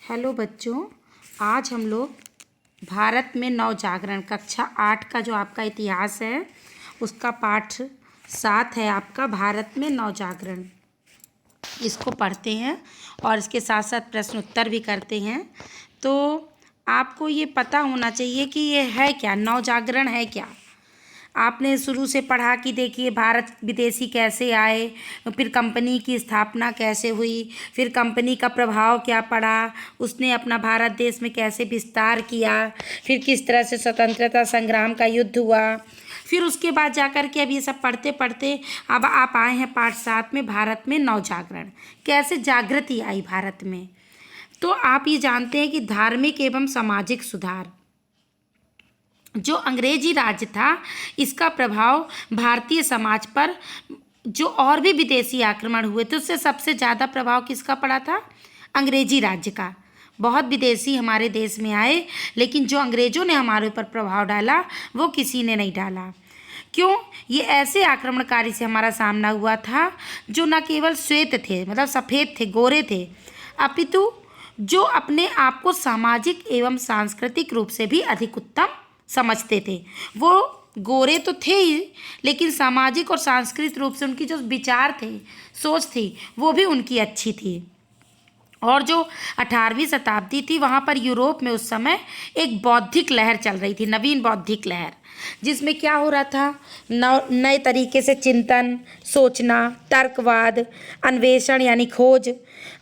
Hello बच्चों, आज हम लोग भारत में नवजागरण कक्षा 8 का जो आपका इतिहास है उसका पाठ 7 है आपका भारत में नवजागरण। इसको पढ़ते हैं और इसके साथ साथ प्रश्न उत्तर भी करते हैं। तो आपको ये पता होना चाहिए कि ये है क्या, नवजागरण है क्या। आपने शुरू से पढ़ा कि देखिए भारत विदेशी कैसे आए, फिर कंपनी की स्थापना कैसे हुई, फिर कंपनी का प्रभाव क्या पड़ा, उसने अपना भारत देश में कैसे विस्तार किया, फिर किस तरह से स्वतंत्रता संग्राम का युद्ध हुआ। फिर उसके बाद जाकर के अब ये सब पढ़ते पढ़ते अब आप आए हैं पाठ 7 में, भारत में नवजागरण, कैसे जागृति आई भारत में। तो आप ये जानते हैं कि धार्मिक एवं सामाजिक सुधार, जो अंग्रेजी राज्य था इसका प्रभाव भारतीय समाज पर, जो और भी विदेशी आक्रमण हुए थे उससे सबसे ज़्यादा प्रभाव किसका पड़ा था, अंग्रेजी राज्य का। बहुत विदेशी हमारे देश में आए, लेकिन जो अंग्रेज़ों ने हमारे ऊपर प्रभाव डाला वो किसी ने नहीं डाला। क्यों? ये ऐसे आक्रमणकारी से हमारा सामना हुआ था जो न केवल श्वेत थे, मतलब सफ़ेद थे, गोरे थे, अपितु जो अपने आप को सामाजिक एवं सांस्कृतिक रूप से भी अधिक उत्तम समझते थे। वो गोरे तो थे ही, लेकिन सामाजिक और सांस्कृतिक रूप से उनकी जो विचार थे, सोच थी, वो भी उनकी अच्छी थी। और जो 18वीं शताब्दी थी वहाँ पर यूरोप में उस समय एक बौद्धिक लहर चल रही थी, नवीन बौद्धिक लहर, जिसमें क्या हो रहा था, नए तरीके से चिंतन, सोचना, तर्कवाद, अन्वेषण यानी खोज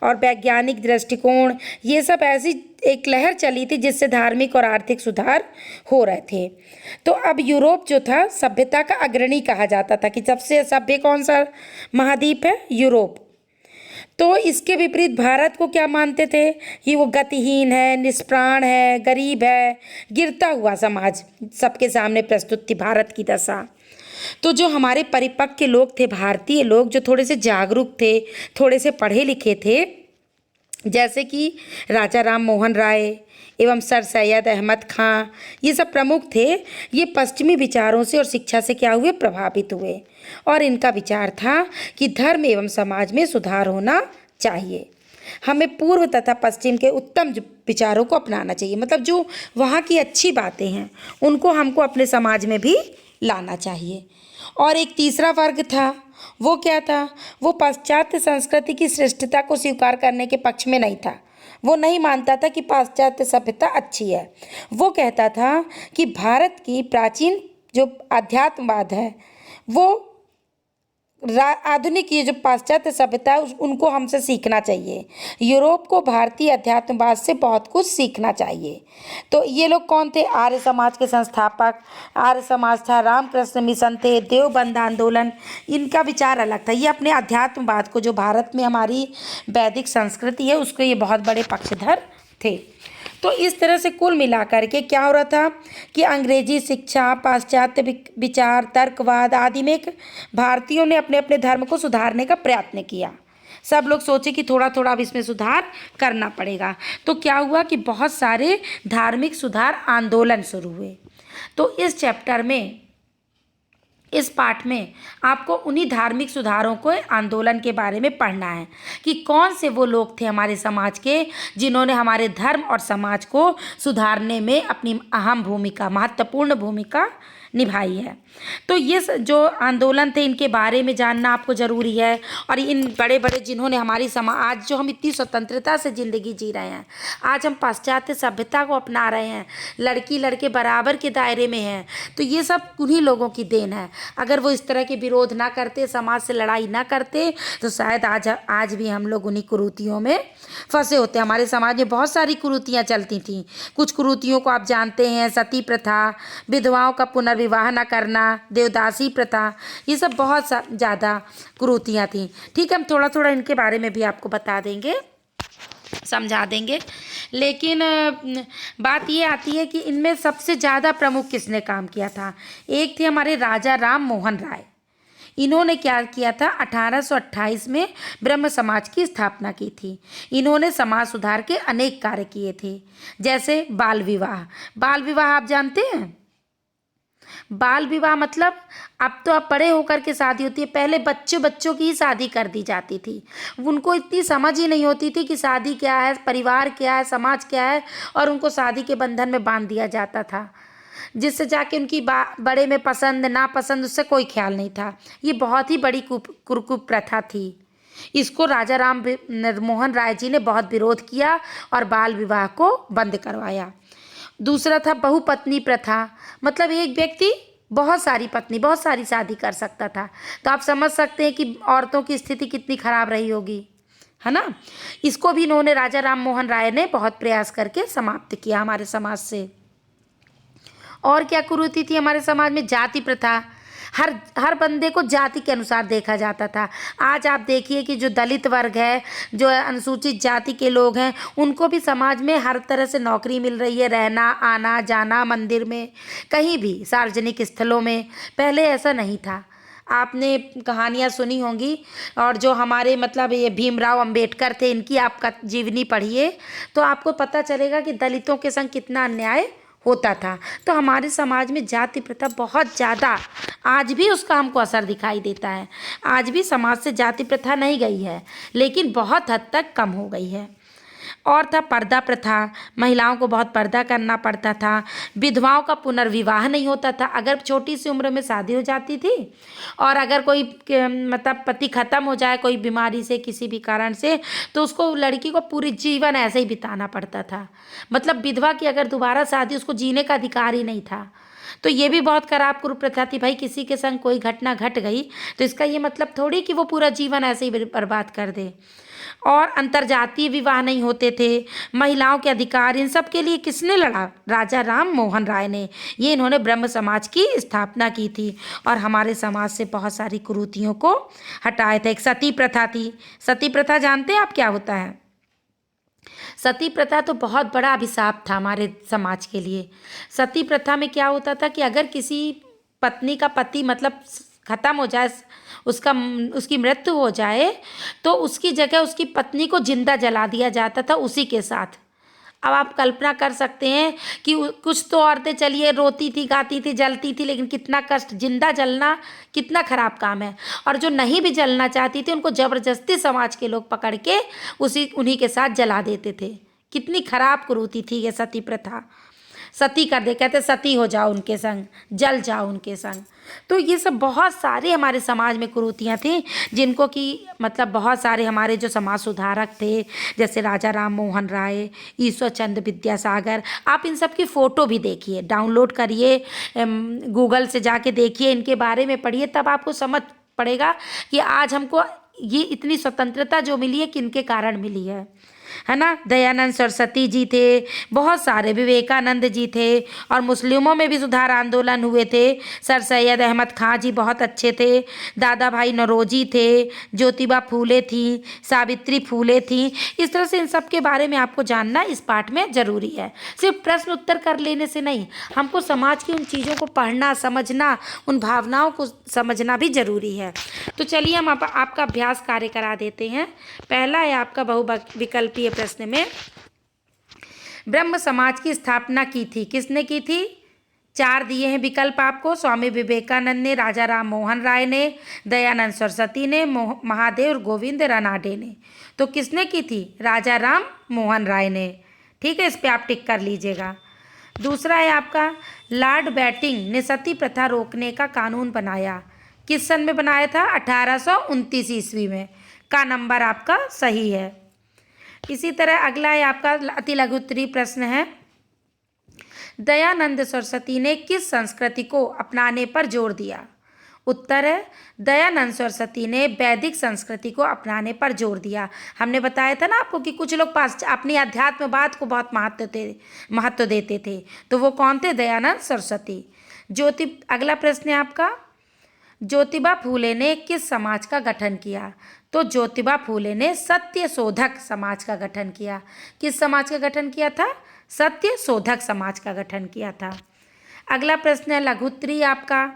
और वैज्ञानिक दृष्टिकोण, ये सब ऐसी एक लहर चली थी जिससे धार्मिक और आर्थिक सुधार हो रहे थे। तो अब यूरोप जो था सभ्यता का अग्रणी कहा जाता था कि सबसे सभ्य कौन सा महाद्वीप है, यूरोप। तो इसके विपरीत भारत को क्या मानते थे कि वो गतिहीन है, निष्प्राण है, गरीब है, गिरता हुआ समाज सबके सामने प्रस्तुत थी भारत की दशा। तो जो हमारे परिपक्व लोग थे, भारतीय लोग जो थोड़े से जागरूक थे, थोड़े से पढ़े लिखे थे, जैसे कि राजा राम मोहन राय एवं सर सैयद अहमद खां, ये सब प्रमुख थे। ये पश्चिमी विचारों से और शिक्षा से क्या हुए, प्रभावित हुए। और इनका विचार था कि धर्म एवं समाज में सुधार होना चाहिए। हमें पूर्व तथा पश्चिम के उत्तम विचारों को अपनाना चाहिए, मतलब जो वहाँ की अच्छी बातें हैं उनको हमको अपने समाज में भी लाना चाहिए। और एक तीसरा वर्ग था, वो क्या था, वो पाश्चात्य संस्कृति की श्रेष्ठता को स्वीकार करने के पक्ष में नहीं था। वो नहीं मानता था कि पाश्चात्य सभ्यता अच्छी है। वो कहता था कि भारत की प्राचीन जो अध्यात्मवाद है वो आधुनिक ये जो पाश्चात्य सभ्यता है उनको हमसे सीखना चाहिए। यूरोप को भारतीय अध्यात्मवाद से बहुत कुछ सीखना चाहिए। तो ये लोग कौन थे, आर्य समाज के संस्थापक। आर्य समाज था, रामकृष्ण मिशन थे, देवबंद आंदोलन, इनका विचार अलग था। ये अपने अध्यात्मवाद को, जो भारत में हमारी वैदिक संस्कृति है, उसको ये बहुत बड़े पक्षधर थे। तो इस तरह से कुल मिलाकर के क्या हो रहा था कि अंग्रेजी शिक्षा, पाश्चात्य विचार, तर्कवाद आदि में भारतीयों ने अपने अपने धर्म को सुधारने का प्रयत्न किया। सब लोग सोचे कि थोड़ा थोड़ा अब इसमें सुधार करना पड़ेगा। तो क्या हुआ कि बहुत सारे धार्मिक सुधार आंदोलन शुरू हुए। तो इस चैप्टर में, इस पाठ में आपको उन्हीं धार्मिक सुधारों को, आंदोलन के बारे में पढ़ना है कि कौन से वो लोग थे हमारे समाज के जिन्होंने हमारे धर्म और समाज को सुधारने में अपनी अहम भूमिका, महत्वपूर्ण भूमिका निभाई है। तो ये जो आंदोलन थे इनके बारे में जानना आपको ज़रूरी है। और इन बड़े बड़े जिन्होंने हमारी आज जो हम इतनी स्वतंत्रता से ज़िंदगी जी रहे हैं, आज हम पाश्चात्य सभ्यता को अपना रहे हैं, लड़की लड़के बराबर के दायरे में हैं, तो ये सब उन्हीं लोगों की देन है। अगर वो इस तरह के विरोध ना करते, समाज से लड़ाई ना करते, तो शायद आज भी हम लोग उन्हीं कुरीतियों में फंसे होते। हमारे समाज में बहुत सारी कुरीतियाँ चलती थीं। कुछ कुरीतियों को आप जानते हैं, सती प्रथा, विधवाओं का पुनर्विवाह न करना, देवदासी प्रथा, ये सब बहुत ज़्यादा कुरीतियाँ थीं। ठीक है, हम थोड़ा थोड़ा इनके बारे में भी आपको बता देंगे, समझा देंगे। लेकिन बात ये आती है कि इनमें सबसे ज़्यादा प्रमुख किसने काम किया था। एक थे हमारे राजा राम मोहन राय। इन्होंने क्या किया था, 1828 में ब्रह्म समाज की स्थापना की थी। इन्होंने समाज सुधार के अनेक कार्य किए थे, जैसे बाल विवाह। बाल विवाह आप जानते हैं, बाल विवाह मतलब अब तो अब बड़े होकर के शादी होती है, पहले बच्चों बच्चों की ही शादी कर दी जाती थी। उनको इतनी समझ ही नहीं होती थी कि शादी क्या है, परिवार क्या है, समाज क्या है, और उनको शादी के बंधन में बांध दिया जाता था, जिससे जाके उनकी बड़े में पसंद नापसंद उससे कोई ख्याल नहीं था। ये बहुत ही बड़ी कुप्रथा प्रथा थी। इसको राजा राम मोहन राय जी ने बहुत विरोध किया और बाल विवाह को बंद करवाया। दूसरा था बहुपत्नी प्रथा, मतलब एक व्यक्ति बहुत सारी पत्नी, बहुत सारी शादी कर सकता था। तो आप समझ सकते हैं कि औरतों की स्थिति कितनी खराब रही होगी, है ना। इसको भी इन्होंने, राजा राम मोहन राय ने बहुत प्रयास करके समाप्त किया हमारे समाज से। और क्या कुरीति थी हमारे समाज में? जाति प्रथा। हर हर बंदे को जाति के अनुसार देखा जाता था। आज आप देखिए कि जो दलित वर्ग है, जो अनुसूचित जाति के लोग हैं, उनको भी समाज में हर तरह से नौकरी मिल रही है, रहना आना जाना, मंदिर में, कहीं भी सार्वजनिक स्थलों में। पहले ऐसा नहीं था। आपने कहानियाँ सुनी होंगी, और जो हमारे मतलब ये भीमराव अंबेडकर थे, इनकी आपका जीवनी पढ़िए तो आपको पता चलेगा कि दलितों के संग कितना अन्याय होता था। तो हमारे समाज में जाति प्रथा बहुत ज़्यादा, आज भी उसका हमको असर दिखाई देता है। आज भी समाज से जाति प्रथा नहीं गई है, लेकिन बहुत हद तक कम हो गई है। और था पर्दा प्रथा, महिलाओं को बहुत पर्दा करना पड़ता था। विधवाओं का पुनर्विवाह नहीं होता था। अगर छोटी सी उम्र में शादी हो जाती थी, और अगर कोई मतलब पति खत्म हो जाए कोई बीमारी से, किसी भी कारण से, तो उसको, लड़की को पूरी जीवन ऐसे ही बिताना पड़ता था। मतलब विधवा की अगर दोबारा शादी, उसको जीने का अधिकार ही नहीं था। तो ये भी बहुत खराब कुप्रथा थी। भाई किसी के संग कोई घटना घट गई तो इसका ये मतलब थोड़ी कि वो पूरा जीवन ऐसे ही बर्बाद कर दे। और अंतर्जातीय विवाह नहीं होते थे। महिलाओं के अधिकार, इन सब के लिए किसने लड़ा? राजा राम मोहन राय ने। ये इन्होंने ब्रह्म समाज की स्थापना की थी और हमारे समाज से बहुत सारी कुरीतियों को हटाए थे। एक सती प्रथा थी। सती प्रथा जानते हैं आप क्या होता है? सती प्रथा तो बहुत बड़ा अभिशाप था हमारे समाज के लिए। सती प्रथा में क्या होता था कि अगर किसी पत्नी का पति मतलब खत्म हो जाए, उसकी मृत्यु हो जाए, तो उसकी जगह उसकी पत्नी को जिंदा जला दिया जाता था उसी के साथ। अब आप कल्पना कर सकते हैं कि कुछ तो औरतें चलिए रोती थी, गाती थी, जलती थी, लेकिन कितना कष्ट, जिंदा जलना कितना खराब काम है। और जो नहीं भी जलना चाहती थी उनको जबरदस्ती समाज के लोग पकड़ के उन्हीं के साथ जला देते थे। कितनी खराब कुरीति थी ये सती प्रथा। सती कर दे, कहते सती हो जाओ उनके संग, जल जाओ उनके संग। तो ये सब बहुत सारे हमारे समाज में कुरीतियाँ थी, जिनको कि मतलब बहुत सारे हमारे जो समाज सुधारक थे, जैसे राजा राम मोहन राय, ईश्वर चंद्र विद्यासागर, आप इन सब की फ़ोटो भी देखिए, डाउनलोड करिए, गूगल से जाके देखिए, इनके बारे में पढ़िए, तब आपको समझ पड़ेगा कि आज हमको ये इतनी स्वतंत्रता जो मिली है किनके कारण मिली है ना। दयानंद सरस्वती जी थे, बहुत सारे, विवेकानंद जी थे, और मुस्लिमों में भी सुधार आंदोलन हुए थे। सर सैयद अहमद खां जी बहुत अच्छे थे। दादा भाई नौरोजी थे, ज्योतिबा फूले थी, सावित्री फूले थी। इस तरह से इन सब के बारे में आपको जानना इस पाठ में ज़रूरी है। सिर्फ प्रश्न उत्तर कर लेने से नहीं, हमको समाज की उन चीज़ों को पढ़ना, समझना, उन भावनाओं को समझना भी ज़रूरी है। तो चलिए हम आपका अभ्यास कार्य करा देते हैं। पहला है आपका बहुविकल्पीय प्रश्न में, ब्रह्म समाज की स्थापना की थी, किसने की थी? 4 दिए हैं विकल्प आपको। स्वामी विवेकानंद ने, राजा राम मोहन राय ने, दयानंद सरस्वती ने, महादेव गोविंद रानडे ने। तो किसने की थी? राजा राम मोहन राय ने। ठीक है, इस पे आप टिक कर लीजिएगा। दूसरा है आपका, लॉर्ड बैटिंग ने सती प्रथा रोकने का कानून बनाया, किस सन में बनाया था? 1829 ईस्वी में। का नंबर आपका सही है। इसी तरह अगला है आपका अति लघु उत्तरीय प्रश्न है, दयानंद सरस्वती ने किस संस्कृति को अपनाने पर जोर दिया? उत्तर है, दयानंद सरस्वती ने वैदिक संस्कृति को अपनाने पर जोर दिया। हमने बताया था ना आपको कि कुछ लोग अपनी अध्यात्मवाद को बहुत महत्व देते थे, तो वो कौन थे? दयानंद सरस्वती। अगला प्रश्न है आपका, ज्योतिबा फूले ने किस समाज का गठन किया? तो ज्योतिबा फूले ने सत्य शोधक समाज का गठन किया। किस समाज का गठन किया था? सत्य शोधक समाज का गठन किया था। अगला प्रश्न है लघुत्तरीय आपका,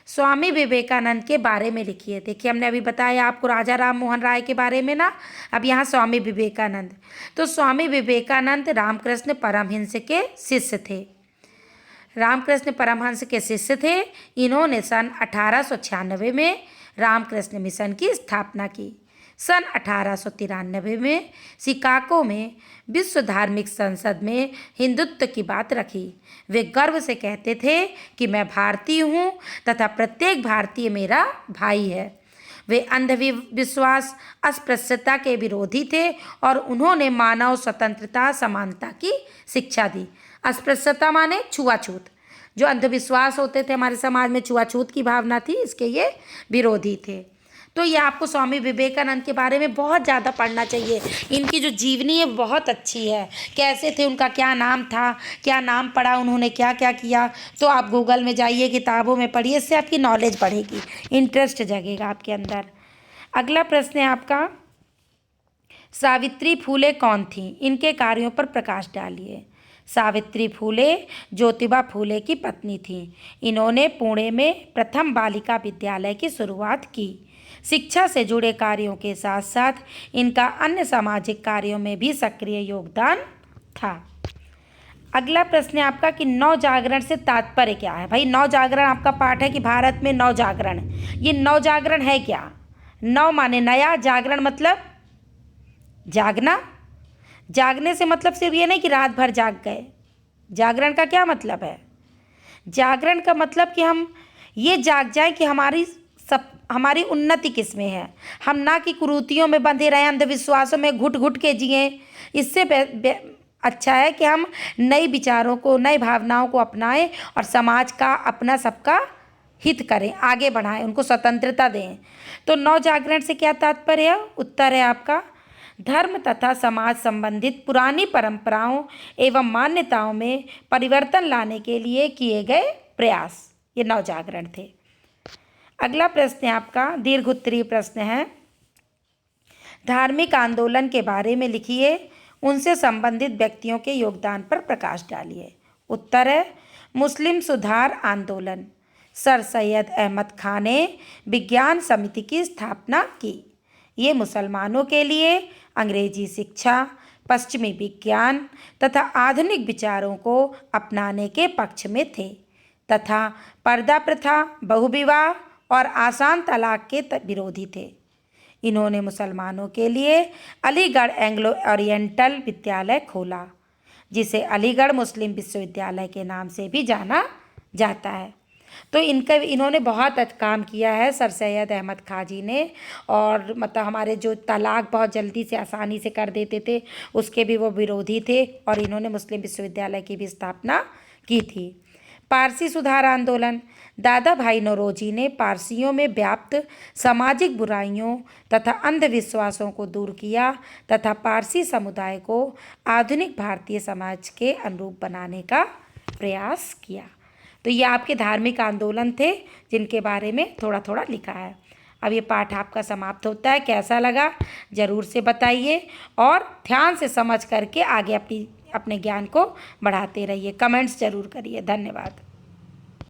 स्वामी विवेकानंद के बारे में लिखिए। देखिए हमने अभी बताया आपको राजा राम मोहन राय के बारे में ना, अब यहाँ स्वामी विवेकानंद। तो स्वामी विवेकानंद रामकृष्ण परमहंस के शिष्य थे। रामकृष्ण परमहंस के शिष्य थे। इन्होंने सन 1896 में रामकृष्ण मिशन की स्थापना की। सन 1893 में शिकागो में विश्व धार्मिक संसद में हिंदुत्व की बात रखी। वे गर्व से कहते थे कि मैं भारतीय हूँ तथा प्रत्येक भारतीय मेरा भाई है। वे अंधविश्वास अस्पृश्यता के विरोधी थे और उन्होंने मानव स्वतंत्रता समानता की शिक्षा दी। अस्पृश्यता माने छुआछूत, जो अंधविश्वास होते थे हमारे समाज में, छुआछूत की भावना थी, इसके ये विरोधी थे। तो ये आपको स्वामी विवेकानंद के बारे में बहुत ज़्यादा पढ़ना चाहिए। इनकी जो जीवनी है बहुत अच्छी है। कैसे थे, उनका क्या नाम था, क्या नाम पढ़ा, उन्होंने क्या क्या किया, तो आप गूगल में जाइए, किताबों में पढ़िए, इससे आपकी नॉलेज बढ़ेगी, इंटरेस्ट जगेगा आपके अंदर। अगला प्रश्न है आपका, सावित्री फूले कौन थी? इनके कार्यों पर प्रकाश डालिए। सावित्री फूले ज्योतिबा फूले की पत्नी थी। इन्होंने पुणे में प्रथम बालिका विद्यालय की शुरुआत की। शिक्षा से जुड़े कार्यों के साथ साथ इनका अन्य सामाजिक कार्यों में भी सक्रिय योगदान था। अगला प्रश्न है आपका कि नव जागरण से तात्पर्य क्या है? भाई नव जागरण आपका पाठ है कि भारत में नव जागरण, ये नव जागरण है क्या? नव माने नया, जागरण मतलब जागना। जागने से मतलब सिर्फ ये नहीं कि रात भर जाग गए। जागरण का क्या मतलब है? जागरण का मतलब कि हम ये जाग जाए कि हमारी उन्नति किस में है, हम ना कि कुरीतियों में बंधे रहें, अंधविश्वासों में घुट घुट के जिएं। इससे अच्छा है कि हम नए विचारों को, नई भावनाओं को अपनाएं और समाज का, अपना, सबका हित करें, आगे बढ़ाएं, उनको स्वतंत्रता दें। तो नव जागरण से क्या तात्पर्य है? उत्तर है आपका, धर्म तथा समाज संबंधित पुरानी परंपराओं एवं मान्यताओं में परिवर्तन लाने के लिए किए गए प्रयास, ये नव जागरण थे। अगला प्रश्न है आपका, दीर्घ उत्तरीय प्रश्न है, धार्मिक आंदोलन के बारे में लिखिए, उनसे संबंधित व्यक्तियों के योगदान पर प्रकाश डालिए। उत्तर है मुस्लिम सुधार आंदोलन। सर सैयद अहमद खान ने विज्ञान समिति की स्थापना की। ये मुसलमानों के लिए अंग्रेजी शिक्षा, पश्चिमी विज्ञान तथा आधुनिक विचारों को अपनाने के पक्ष में थे तथा पर्दा प्रथा, बहुविवाह और आसान तलाक के विरोधी थे। इन्होंने मुसलमानों के लिए अलीगढ़ एंग्लो ओरिएंटल विद्यालय खोला, जिसे अलीगढ़ मुस्लिम विश्वविद्यालय के नाम से भी जाना जाता है। तो इन्होंने बहुत अच्छा काम किया है सर सैयद अहमद खान जी ने। और मतलब हमारे जो तलाक बहुत जल्दी से, आसानी से कर देते थे, उसके भी वो विरोधी थे और इन्होंने मुस्लिम विश्वविद्यालय की भी स्थापना की थी। पारसी सुधार आंदोलन। दादा भाई नौरोजी ने पारसियों में व्याप्त सामाजिक बुराइयों तथा अंधविश्वासों को दूर किया तथा पारसी समुदाय को आधुनिक भारतीय समाज के अनुरूप बनाने का प्रयास किया। तो ये आपके धार्मिक आंदोलन थे जिनके बारे में थोड़ा थोड़ा लिखा है। अब ये पाठ आपका समाप्त होता है। कैसा लगा ज़रूर से बताइए और ध्यान से समझ करके आगे अपने ज्ञान को बढ़ाते रहिए। कमेंट्स ज़रूर करिए। धन्यवाद।